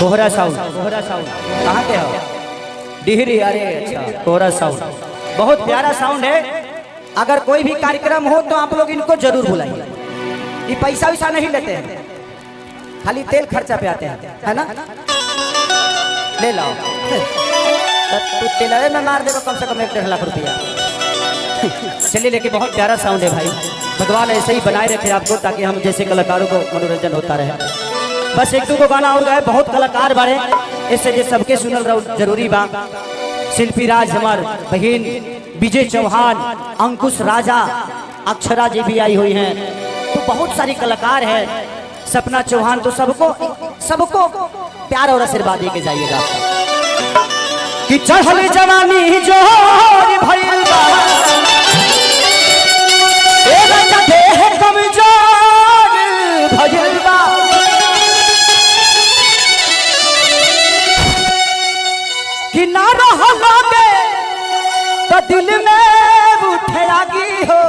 कोहरा साउंड कहाँ के हो? डिहरी। अरे अच्छा, कोहरा साउंड बहुत प्यारा साउंड है। अगर कोई भी कार्यक्रम हो तो आप लोग इनको जरूर बुलाइए। ये पैसा वैसा नहीं लेते हैं, खाली तेल खर्चा पे आते हैं, है ना? ले लाओ तू तेलरे में मार देगा कम से कम 1.5 लाख रुपया। चलिए, लेकिन बहुत प्यारा साउंड है भाई। भगवान ऐसे ही बनाए रखे आपको, ताकि हम जैसे कलाकारों को मनोरंजन होता रहे। बस एक दो गाना और गाए, बहुत कलाकार बारे इससे जो सबके सुनल रहो जरूरी बा। शिल्पी राज हमार बहन, विजय चौहान, अंकुश राजा, अक्षरा जी भी आई हुई हैं। तो बहुत सारी कलाकार है, सपना चौहान। तो सबको प्यार और आशीर्वाद दे के जाइएगा कि चढ़ल जवानी जोर भइल बा, ए बच्चा देह कमजोर भइल बा, कि ना रहलोगे तो दिल में उठे आगी हो,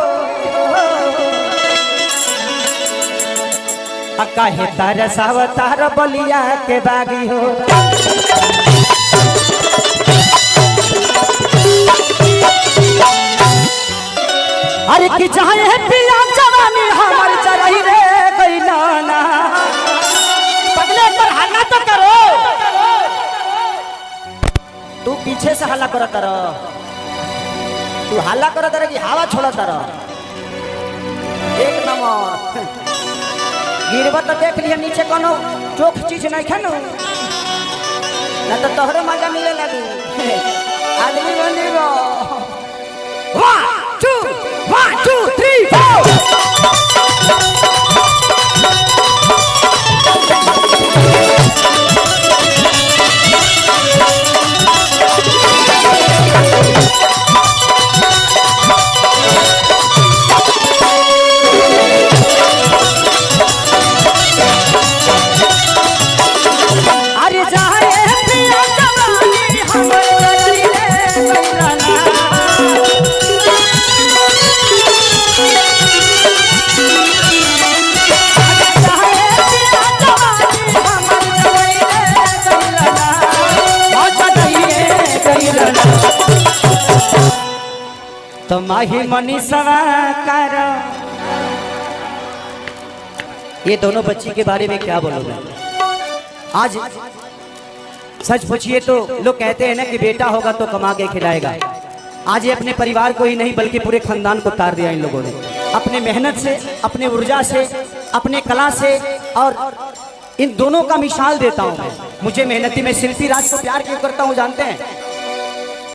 काहे तरसाव तार बलिया के बागी हो। अरे कि चाहे पिया जवानी हमर चरही रे गइला ना, पगले पर हल्ला तो करो। तू पीछे से हल्ला करत रह, तू हल्ला करत रह कि हवा छोड़त रह। एक नंबर गिरबा तो देख लिया, नीचे कोनो चोख चीज नहीं खानो ना तो तोहरे मजा मिले लगी। आदमी बनेगा। 1 2 3 4। तो माही मनीषवा कर, ये दोनों बच्ची के बारे में क्या बोलोगे? आज सच पूछिए तो लोग कहते हैं ना कि बेटा होगा तो कमा के खिलाएगा। आज ये अपने परिवार को ही नहीं बल्कि पूरे खानदान को तार दिया इन लोगों ने, अपने मेहनत से, अपने ऊर्जा से, अपने कला से। और इन दोनों का मिसाल देता हूँ मैं। मुझे मेहनती में शिल्पी राज को प्यार क्यों करता हूँ जानते हैं?